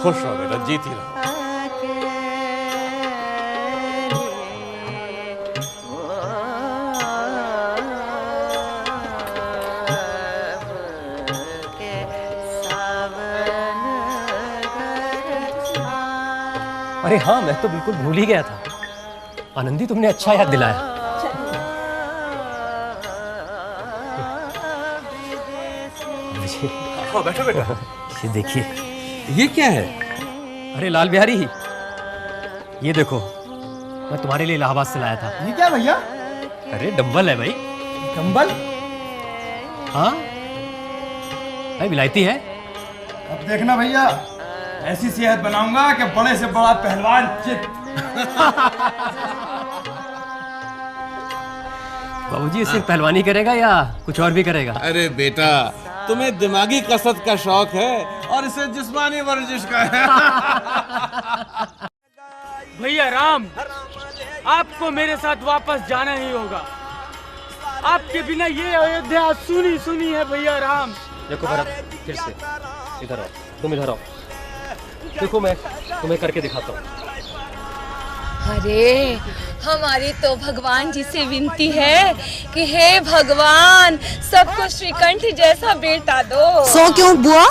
खुश रहो बेटा, जीती रहो। अरे हाँ, मैं तो बिल्कुल भूल ही गया था। आनंदी, तुमने अच्छा याद दिलाया। बैठो बेटा। ये देखिए। ये क्या है? अरे लाल बिहारी, ये देखो, मैं तुम्हारे लिए इलाहाबाद से लाया था। ये क्या भैया? अरे डंबल है भाई। डंबल? हाँ भाई, विलायती है। अब देखना भैया, ऐसी सेहत बनाऊंगा कि बड़े से बड़ा पहलवान चित। बाबूजी, सिर्फ पहलवानी करेगा या कुछ और भी करेगा? अरे बेटा, तुम्हें दिमागी कसरत का शौक है और इसे जिस्मानी वर्जिश का है। भैया राम, आपको मेरे साथ वापस जाना ही होगा। आपके बिना ये अयोध्या सुनी सुनी है भैया राम। देखो भरत, फिर से इधर आओ, तुम इधर आओ। देखो, मैं तुम्हें करके दिखाता हूँ। अरे हमारी तो भगवान जी से विनती है कि हे भगवान, सबको श्रीकंठ जैसा बेटा दो। सो क्यों बुआ?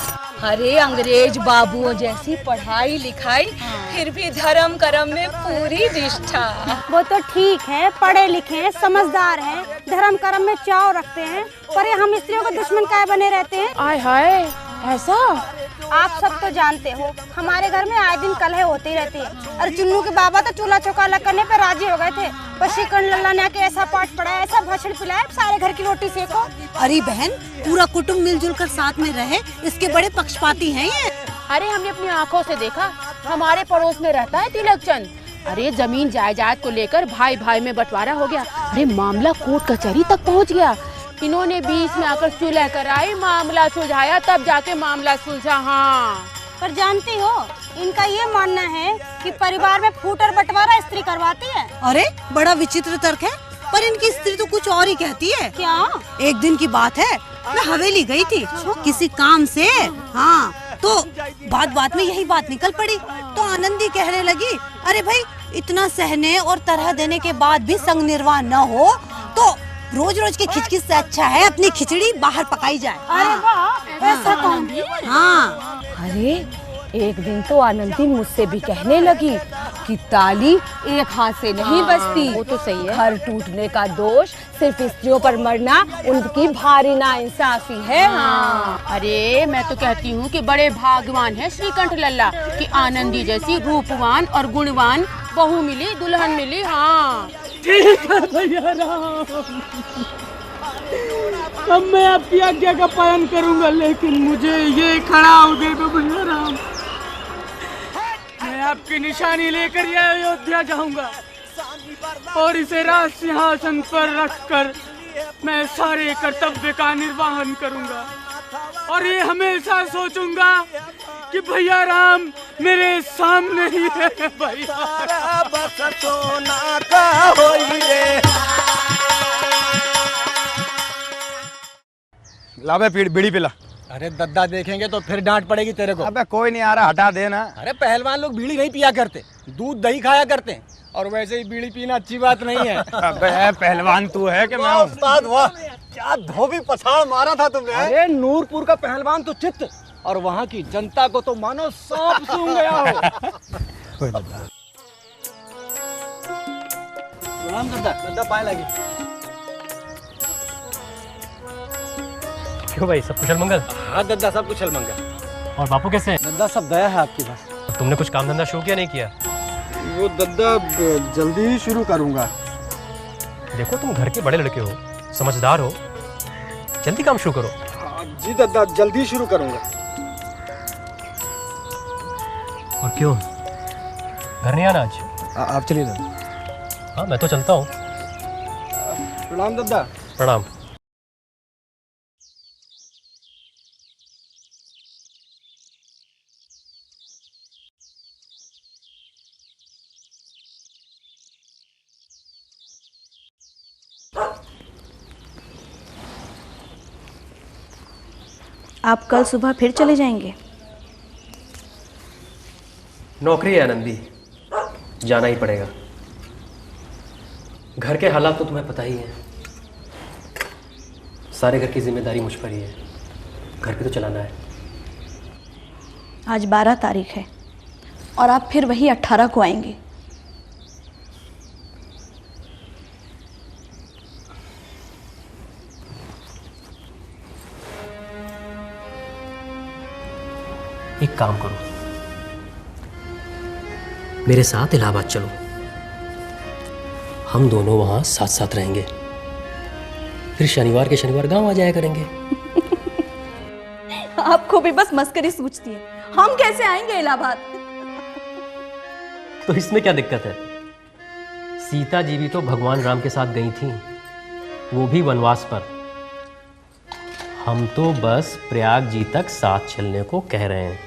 अरे अंग्रेज बाबुओं जैसी पढ़ाई लिखाई, फिर भी धर्म कर्म में पूरी निष्ठा। वो तो ठीक है, पढ़े लिखे हैं, समझदार हैं, धर्म कर्म में चाव रखते हैं, पर ये हम स्त्रियों के दुश्मन काहे बने रहते हैं? आय हाय, ऐसा? आप सब तो जानते हो, हमारे घर में आए दिन कलह होती ही रहती है। और चुन्नू के बाबा तो चूल्हा चौका अलग करने पर राजी हो गए थे, पर श्रीकंठ लल्ला ने आके ऐसा पाठ पढ़ाया, ऐसा भाषण पिलाया, सारे घर की रोटी सेको। अरे बहन, पूरा कुटुंब मिलजुल कर साथ में रहे, इसके बड़े पक्षपाती हैं ये। अरे हमने अपनी आंखों से देखा, हमारे पड़ोस में रहता है तिलक चंद। अरे जमीन जायदाद को लेकर भाई भाई में बंटवारा हो गया। अरे मामला कोर्ट कचहरी तक पहुंच गया। इन्होंने बीच में आकर सुलह कराई, मामला सुलझाया, तब जाके मामला सुलझा। हाँ, पर जानती हो, इनका ये मानना है कि परिवार में फूट और बंटवारा स्त्री करवाती है। अरे बड़ा विचित्र तर्क है, पर इनकी स्त्री तो कुछ और ही कहती है। क्या? एक दिन की बात है, मैं हवेली गई थी किसी काम से। हाँ, तो बात बात में यही बात निकल पड़ी। तो आनंदी कहने लगी, अरे भाई, इतना सहने और तरह देने के बाद भी संग निर्वाह न हो तो रोज रोज की खिचखिच से अच्छा है अपनी खिचड़ी बाहर पकाई जाए। अरे वाह, ऐसा कौन? हाँ। अरे एक दिन तो आनंदी मुझसे भी कहने लगी कि ताली एक हाथ से नहीं बजती। वो तो सही है। घर टूटने का दोष सिर्फ स्त्रियों पर मरना उनकी भारी नाइंसाफी है। हाँ। अरे मैं तो कहती हूँ कि बड़े भाग्यवान है श्रीकंठ लल्ला कि आनंदी जैसी रूपवान और गुणवान बहू मिली, दुल्हन मिली। हाँ ठीक है भैया राम, अब मैं आपकी आज्ञा का पालन करूंगा, लेकिन मुझे ये खड़ा हो गए तो भैया राम, मैं आपकी निशानी लेकर ये अयोध्या जाऊंगा और इसे राज सिंहासन पर रखकर मैं सारे कर्तव्य का निर्वहन करूंगा। और ये हमेशा सोचूंगा कि भैया राम मेरे सामने ही है। भैया बस सोना का होई रे। लावे बीड़ी पिला। अरे दद्दा, देखेंगे तो फिर डांट पड़ेगी तेरे को। अबे कोई नहीं आ रहा, हटा देना। अरे पहलवान लोग बीड़ी नहीं पिया करते, दूध दही खाया करते हैं, और वैसे ही बीड़ी पीना अच्छी बात नहीं है। अबे पहलवान तू है कि मैं? उस्ताद वाह, क्या धोबी पछाड़ मारा था तुमने। अरे नूरपुर का पहलवान तो चित्त, और वहाँ की जनता को तो मानो सांप सूंघ गया हो। प्रणाम दद्दा। दद्दा पाए लगी। क्यों भाई, सब कुशल मंगल? हाँ दद्दा, सब कुशल मंगल। और बापू कैसे हैं? दद्दा सब दया है आपकी बस। तुमने कुछ काम धंधा शुरू किया नहीं किया? वो दद्दा जल्दी ही शुरू करूंगा। देखो, तुम घर के बड़े लड़के हो, समझदार हो, जल्दी काम शुरू करो। जी दद्दा, जल्दी शुरू करूंगा। और क्यों, घर नहीं आना आज? आप चलिए दद्दा। हाँ, मैं तो चलता हूँ। प्रणाम दद्दा। प्रणाम। आप कल सुबह फिर चले जाएंगे? नौकरी है आनंदी, जाना ही पड़ेगा। घर के हालात तो तुम्हें पता ही है, सारे घर की जिम्मेदारी मुझ पर ही है। घर भी तो चलाना है। आज 12 तारीख है और आप फिर वही 18 को आएंगे। एक काम करो, मेरे साथ इलाहाबाद चलो, हम दोनों वहां साथ साथ रहेंगे। फिर शनिवार के शनिवार गांव आ जाया करेंगे। आपको भी बस मस्करी सूझती है। हम कैसे आएंगे इलाहाबाद? तो इसमें क्या दिक्कत है? सीता जी भी तो भगवान राम के साथ गई थी, वो भी वनवास पर। हम तो बस प्रयाग जी तक साथ चलने को कह रहे हैं।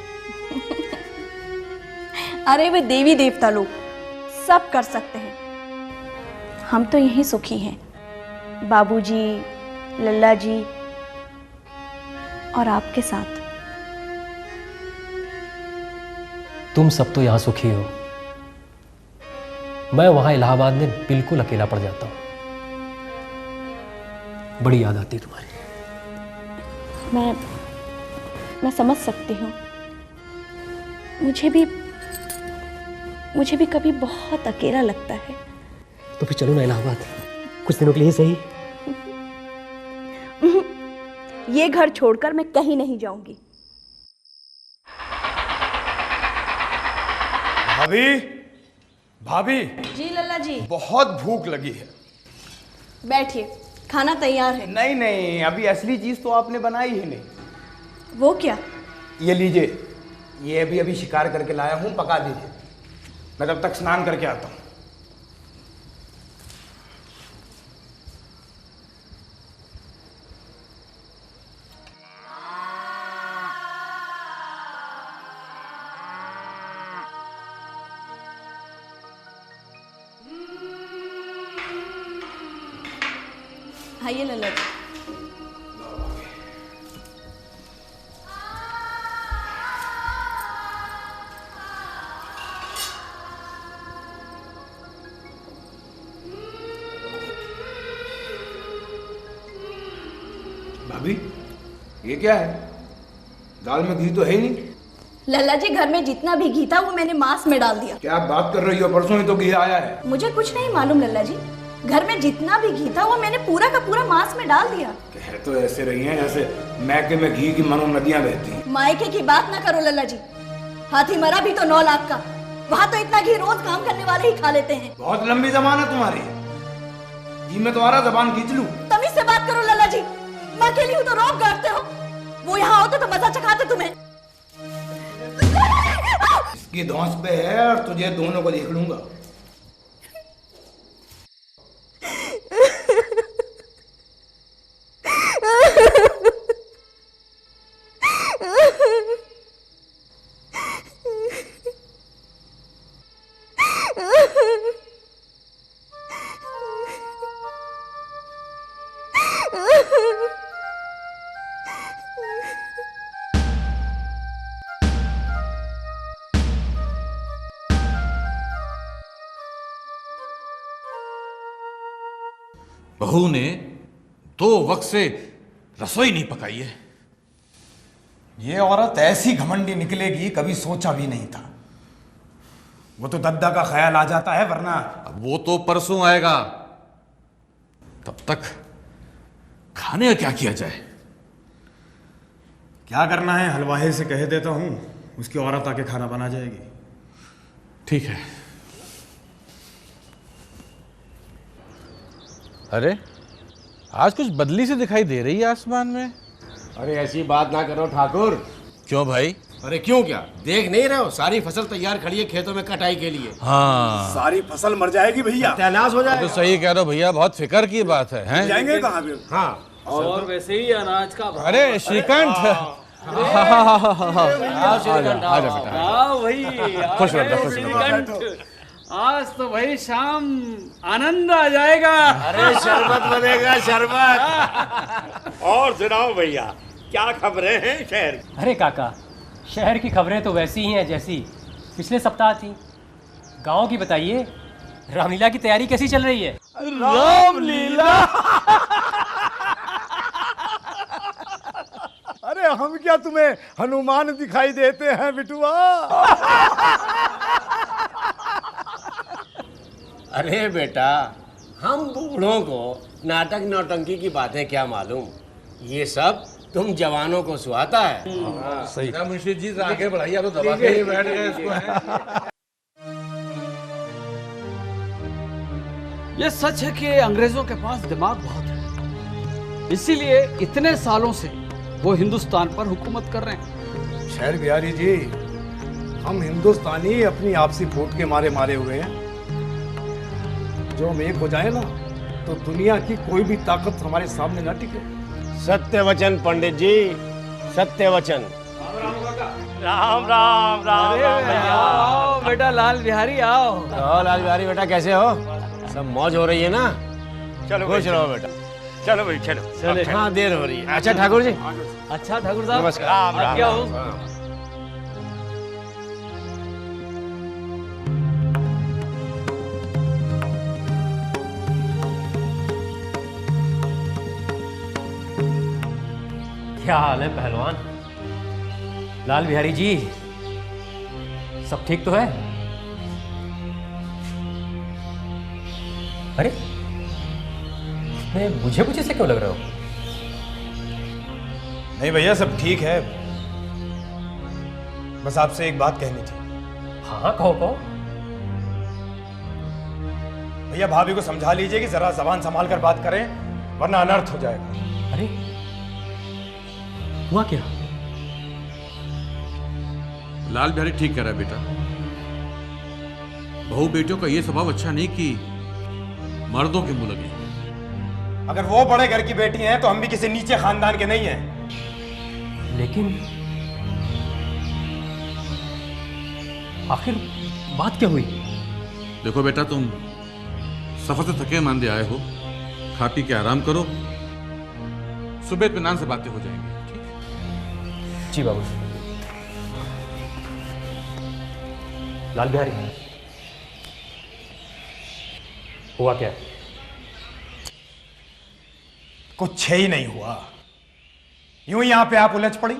अरे वे देवी देवता लोग सब कर सकते हैं, हम तो यहीं सुखी हैं। बाबूजी, लल्ला जी और आपके साथ। तुम सब तो यहां सुखी हो, मैं वहां इलाहाबाद में बिल्कुल अकेला पड़ जाता हूं। बड़ी याद आती तुम्हारी। मैं समझ सकती हूँ। मुझे भी कभी बहुत अकेला लगता है। तो फिर चलो ना इलाहाबाद, कुछ दिनों के लिए सही। ये घर छोड़कर मैं कहीं नहीं जाऊंगी। भाभी, भाभी। जी लल्ला जी। बहुत भूख लगी है। बैठिए, खाना तैयार है। नहीं नहीं, अभी असली चीज तो आपने बनाई ही नहीं। वो क्या? ये लीजिए, ये अभी शिकार करके लाया हूं, पका दीजिए। मैं तब तक स्नान करके आता हूं। आइए लल्ला जी। भाभी, ये क्या है? दाल में घी तो है ही नहीं। लल्ला जी, घर में जितना भी घी था वो मैंने मांस में डाल दिया। क्या आप बात कर रही हो? परसों ही तो घी आया है। मुझे कुछ नहीं मालूम लल्ला जी, घर में जितना भी घी था वो मैंने पूरा का पूरा मांस में डाल दिया। कह तो ऐसे रही हैं जैसे मैके में घी की मानो नदियां बहती हैं। मायके की बात ना करो लल्ला जी, हाथी मरा भी तो 9 लाख का। वहाँ तो इतना घी रोज काम करने वाले ही खा लेते हैं। बहुत लंबी जबान है तुम्हारी। जी मैं तुम्हारा जबान खींच लूं? तमीज से बात करो लल्ला जी, मैं अकेली हूँ तो रोक गाड़ते हो। वो यहाँ होते तो मजा चखाते तुम्हें। इसकी धौंस पे है और तुझे दोनों को देख लूंगा। बहू ने 2 वक्त से रसोई नहीं पकाई है। ये औरत ऐसी घमंडी निकलेगी कभी सोचा भी नहीं था। वो तो दद्दा का ख्याल आ जाता है, वरना अब वो तो परसों आएगा, तब तक खाने का क्या किया जाए? क्या करना है, हलवाई से कह देता हूं, उसकी औरत आके खाना बना जाएगी। ठीक है। अरे आज कुछ बदली से दिखाई दे रही है आसमान में। अरे ऐसी बात ना करो ठाकुर। क्यों भाई? अरे क्यों क्या, देख नहीं रहे हो सारी फसल तैयार खड़ी है खेतों में कटाई के लिए। हाँ, सारी फसल मर जाएगी भैया, तैनाश हो जाएगा। तो सही कह रहे हो भैया, बहुत फिक्र की बात है, हैं? जाएंगे कहाँ पे? हाँ, और वैसे ही अनाज का भाव। अरे श्रीकांत, भाई खुश रहो। आज तो भाई शाम आनंद आ जाएगा। अरे शरबत बनेगा शरबत। और सुनाओ भैया, क्या खबरें हैं शहर की? अरे काका, शहर की खबरें तो वैसी ही हैं जैसी पिछले सप्ताह थी। गांव की बताइए, रामलीला की तैयारी कैसी चल रही है? रामलीला अरे हम क्या तुम्हें हनुमान दिखाई देते हैं बिटुआ? अरे बेटा, हम बूढ़ों को नाटक नौटंकी की बातें क्या मालूम, ये सब तुम जवानों को सुहाता है। सही मुंशी जी, आगे बढ़ाइए, तो दबा के ही बैठ गए इसको। ये सच है कि अंग्रेजों के पास दिमाग बहुत है, इसीलिए इतने सालों से वो हिंदुस्तान पर हुकूमत कर रहे हैं। शहर बिहारी जी, हम हिंदुस्तानी अपनी आपसी फूट के मारे हुए हैं। जो हम एक हो जाए ना, तो दुनिया की कोई भी ताकत हमारे सामने न टिके। सत्य वचन पंडित जी, सत्य वचन। राम राम राम राम भैया। आओ बेटा लाल बिहारी, आओ। लाल बिहारी बेटा, कैसे हो? सब मौज हो रही है ना? चलो खुश रहो बेटा। चलो भाई चलो। चले, हाँ देर हो रही है। अच्छा ठाकुर जी। अच्छा ठाकुर साहब, नमस्कार। राम राम। क्या हो? क्या हाल है पहलवान? लाल बिहारी जी, सब ठीक तो है? अरे मुझे से क्यों लग रहा हो? नहीं भैया, सब ठीक है। बस आपसे एक बात कहनी थी। हाँ कहो कहो। भैया, भाभी को समझा लीजिए कि जरा जबान संभाल कर बात करें, वरना अनर्थ हो जाएगा। अरे हुआ क्या? लाल बिहारी ठीक कह रहा है बेटा। बहू बेटियों का ये स्वभाव अच्छा नहीं कि मर्दों के मुंह लगे। अगर वो बड़े घर की बेटी हैं, तो हम भी किसी नीचे खानदान के नहीं हैं। लेकिन आखिर बात क्या हुई? देखो बेटा, तुम सफर से थके मांदे आए हो, खा पी के आराम करो, सुबह इत्मीनान से बातें हो जाएंगी। जी बाबू। लाल बिहारी, हुआ क्या? कुछ ही नहीं हुआ, यूं ही यहां पे आप उलझ पड़ी।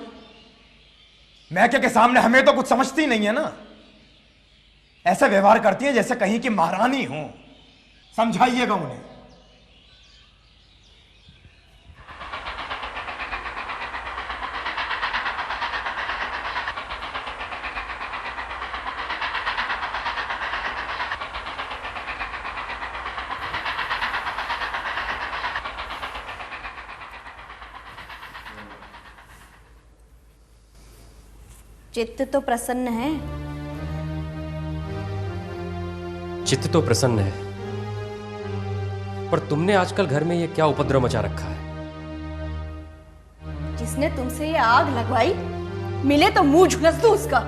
महके के सामने हमें तो कुछ समझती नहीं है ना, ऐसा व्यवहार करती है जैसे कहीं की महारानी हो। समझाइएगा उन्हें। चित्त तो प्रसन्न है। चित्त तो प्रसन्न है, पर तुमने आजकल घर में ये क्या उपद्रव मचा रखा है? जिसने तुमसे ये आग लगवाई, मिले तो मुंह झुलस दो उसका।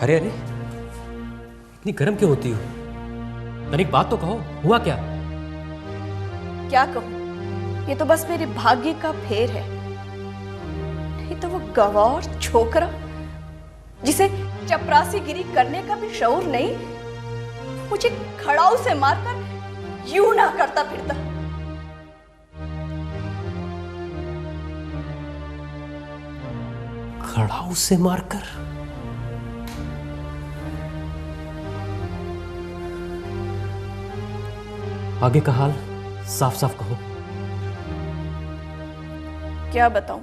अरे अरे, इतनी गर्म क्यों होती हो? तनिक बात तो कहो, हुआ क्या? क्या कहूं, ये तो बस मेरे भाग्य का फेर है। नहीं तो वो गवार छोकरा, जिसे चपरासीगिरी करने का भी शऊर नहीं, मुझे खड़ाऊ से मारकर यूं ना करता फिरता। खड़ाऊ से मारकर? आगे का हाल साफ साफ कहो। क्या बताऊं,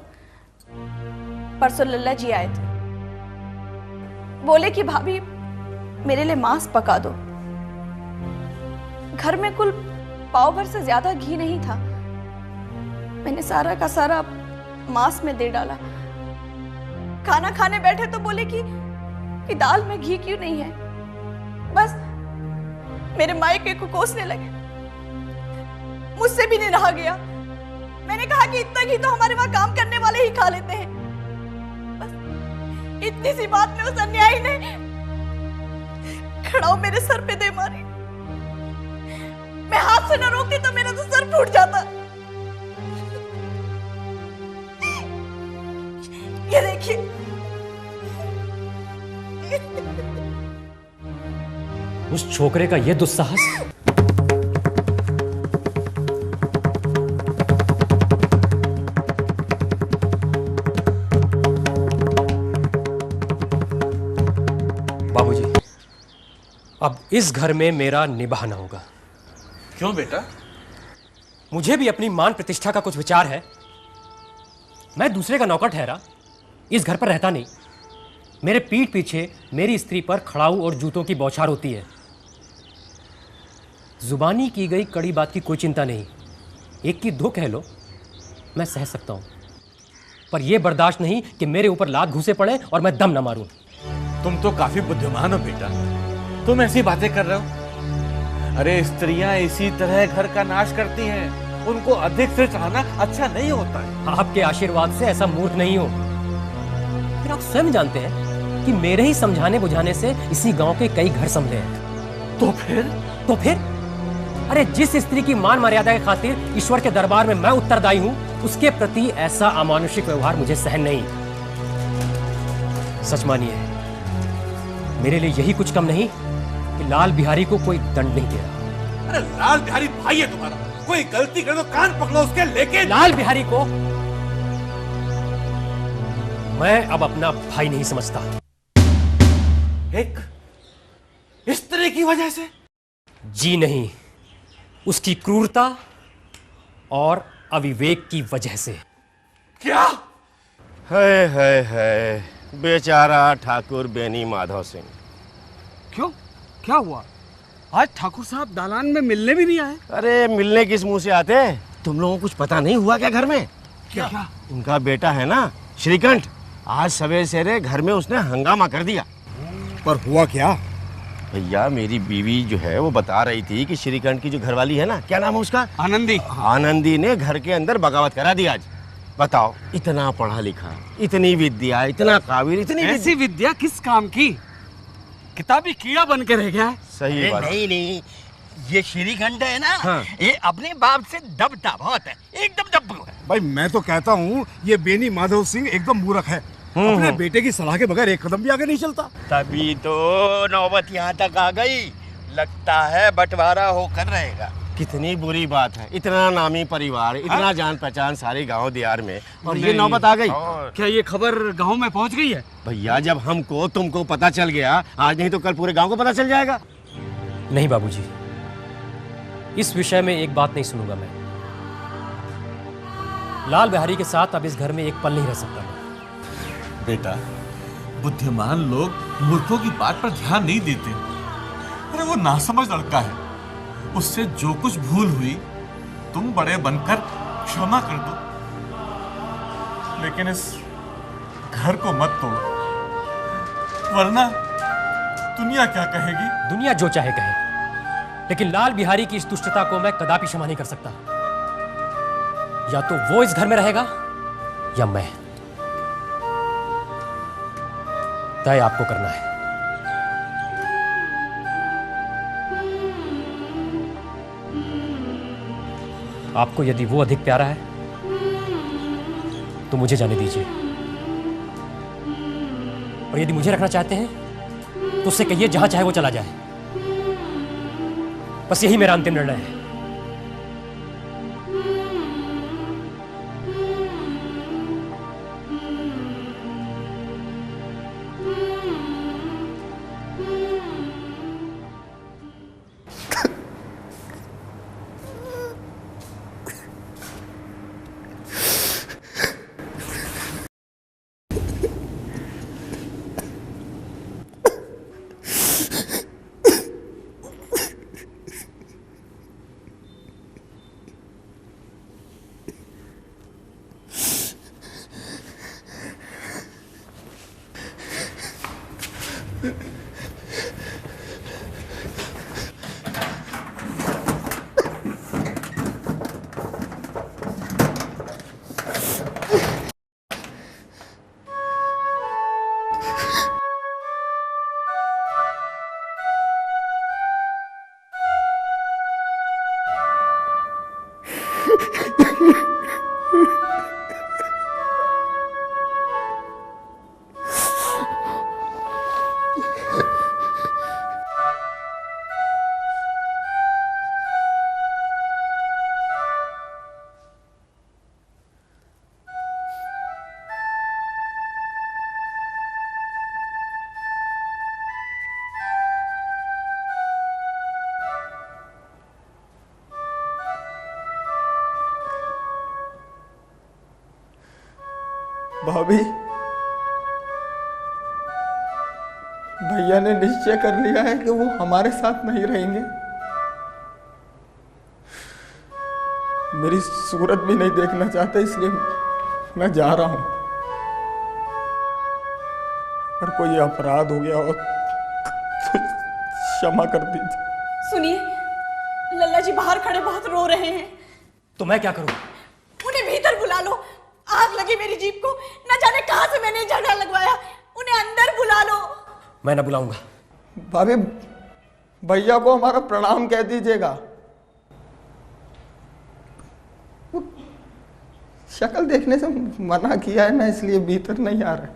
परसों लल्ला जी आए थे, बोले कि भाभी मेरे लिए मांस पका दो। घर में कुल पाव भर से ज्यादा घी नहीं था। मैंने सारा का सारा मांस में दे डाला। खाना खाने बैठे तो बोले कि दाल में घी क्यों नहीं है। बस मेरे मायके को कोसने लगे। मुझसे भी नहीं रहा गया। मैंने कहा कि इतना घी तो हमारे वहां काम करने वाले ही खा लेते हैं। बस इतनी सी बात में उस अन्यायी ने खड़ाऊ मेरे सर पे दे मारी। मैं हाथ से न रोकती तो मेरा तो सर फूट जाता। ये देखिए, उस छोकरे का यह दुस्साहस। बाबूजी, अब इस घर में मेरा निभाना होगा। क्यों बेटा? मुझे भी अपनी मान प्रतिष्ठा का कुछ विचार है। मैं दूसरे का नौकर ठहरा, इस घर पर रहता नहीं। मेरे पीठ पीछे मेरी स्त्री पर खड़ाऊ और जूतों की बौछार होती है। जुबानी की गई कड़ी बात की कोई चिंता नहीं, एक की दो कह लो, मैं सह सकता हूं। पर यह बर्दाश्त नहीं कि मेरे ऊपर लात घुसे पड़े और मैं दम न मारूं। तुम तो काफी बुद्धिमान हो बेटा, तुम ऐसी बातें कर रहे हो। अरे स्त्रियां इसी तरह घर का नाश करती हैं, उनको अधिक से चाहना अच्छा नहीं होता है। आपके आशीर्वाद से ऐसा मूर्ख नहीं हो। फिर आप स्वयं जानते हैं कि मेरे ही समझाने बुझाने से इसी गांव के कई घर संभले हैं। तो फिर अरे जिस स्त्री की मान मर्यादा की खातिर ईश्वर के दरबार में मैं उत्तरदायी हूं, उसके प्रति ऐसा अमानुषिक व्यवहार मुझे सहन नहीं। सच मानिए, मेरे लिए यही कुछ कम नहीं कि लाल बिहारी को कोई दंड नहीं दे रहा। अरे लाल बिहारी भाई है तुम्हारा, कोई गलती करे तो कान पकड़ो उसके। लेके लाल बिहारी को मैं अब अपना भाई नहीं समझता। एक स्त्री की वजह से? जी नहीं, उसकी क्रूरता और अविवेक की वजह से। क्या? है बेचारा ठाकुर बेनी माधव सिंह। क्यों, क्या हुआ? आज ठाकुर साहब दालान में मिलने भी नहीं आए? अरे मिलने किस मुंह से आते? तुम लोगों को कुछ पता नहीं हुआ क्या घर में? क्या? उनका बेटा है ना श्रीकंठ, आज सवेरे सवेरे घर में उसने हंगामा कर दिया। पर हुआ क्या? भैया मेरी बीवी जो है वो बता रही थी कि श्रीकंठ की जो घरवाली है ना, क्या नाम है उसका? आनंदी। आनंदी ने घर के अंदर बगावत करा दी आज। बताओ, इतना पढ़ा लिखा, इतनी विद्या, इतना काबिल, इतनी ऐसी विद्या किस काम की? किताबी कीड़ा बन के रह गया है। सही बात। नहीं, ये श्रीखंड है ना, हाँ। ये अपने बाप से दबता बहुत है, एकदम दब है। भाई मैं तो कहता हूँ ये बेनी माधव सिंह एकदम मूर्ख है। अपने बेटे की सलाह के बगैर एक कदम भी आगे नहीं चलता। तभी तो नौबत यहाँ तक आ गई। लगता है बंटवारा होकर रहेगा। कितनी बुरी बात है, इतना नामी परिवार, इतना जान पहचान सारे गांव दियार में, और ये नौबत आ गई। क्या ये खबर गांव में पहुंच गई है? भैया जब हमको तुमको पता चल गया, आज नहीं तो कल पूरे गांव को पता चल जाएगा। नहीं बाबूजी, इस विषय में एक बात नहीं सुनूंगा मैं। लाल बिहारी के साथ अब इस घर में एक पल नहीं रह सकता मैं। बेटा, बुद्धिमान लोग मूर्खों की बात पर ध्यान नहीं देते। अरे वो नासमझ लड़का है, उससे जो कुछ भूल हुई तुम बड़े बनकर क्षमा कर दो, लेकिन इस घर को मत तोड़ो, वरना दुनिया क्या कहेगी? दुनिया जो चाहे कहे, लेकिन लाल बिहारी की इस दुष्टता को मैं कदापि क्षमा नहीं कर सकता। या तो वो इस घर में रहेगा या मैं। तय आपको करना है। आपको यदि वो अधिक प्यारा है तो मुझे जाने दीजिए, और यदि मुझे रखना चाहते हैं तो उससे कहिए जहां चाहे वो चला जाए। बस यही मेरा अंतिम निर्णय है। भाभी, भैया ने निश्चय कर लिया है कि वो हमारे साथ नहीं रहेंगे। मेरी सूरत भी नहीं देखना चाहते, इसलिए मैं जा रहा हूं। अगर कोई अपराध हो गया हो तो क्षमा कर दीजिए। सुनिए, लल्ला जी बाहर खड़े बहुत रो रहे हैं। तो मैं क्या करूं? उन्हें भीतर बुला लो। आग लगी मेरी जीप को, न जाने कहां से मैंने झगड़ा लगवाया। उन्हें अंदर बुला लो। मैं ना बुलाऊंगा। भाभी, भैया को हमारा प्रणाम कह दीजिएगा। शक्ल देखने से मना किया है ना, इसलिए भीतर नहीं आ रहे।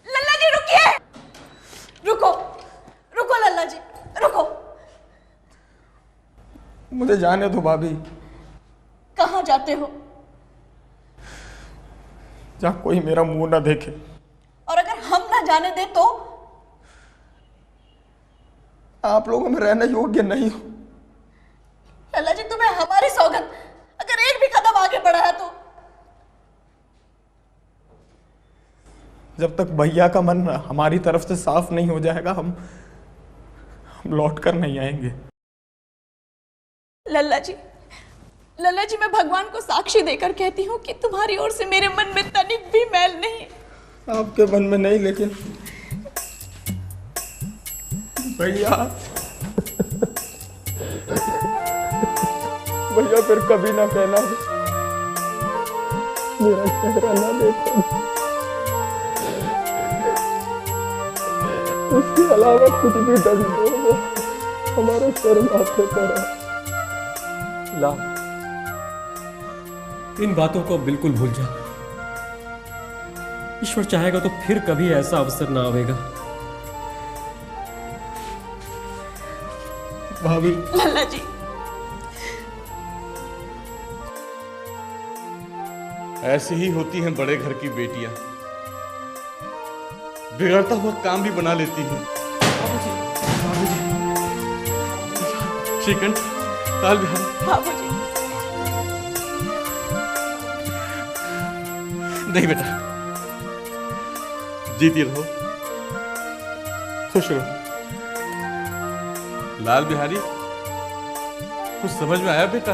लल्ला जी रुकिए। रुको रुको लल्ला जी, रुको। मुझे जाने दो भाभी। कहाँ जाते हो? जहां कोई मेरा मुंह ना देखे। और अगर हम ना जाने दे तो? आप लोगों में रहने योग्य नहीं हो। लल्ला जी, तुम्हें हमारी सौगंध, अगर एक भी कदम आगे बढ़ा है तो। जब तक भैया का मन हमारी तरफ से साफ नहीं हो जाएगा, हम लौट कर नहीं आएंगे। लल्ला जी, मैं भगवान को साक्षी देकर कहती हूँ कि तुम्हारी ओर से मेरे मन में तनिक भी मैल नहीं। आपके मन में नहीं, लेकिन भैया भैया फिर कभी ना कहना मेरा चेहरा ना देखो। उसके अलावा कुछ भी दर्द हो वो हमारे सर माथे पर है। ला, इन बातों को बिल्कुल भूल जा। ईश्वर चाहेगा तो फिर कभी ऐसा अवसर ना आएगा। भाभी, लल्ला जी, ऐसी ही होती हैं बड़े घर की बेटियां, बिगड़ता हुआ काम भी बना लेती हैं। श्रीकंठ, लाल बिहारी। बाबूजी। नहीं बेटा, जीती रहो, खुश रहो। लाल बिहारी, कुछ समझ में आया बेटा?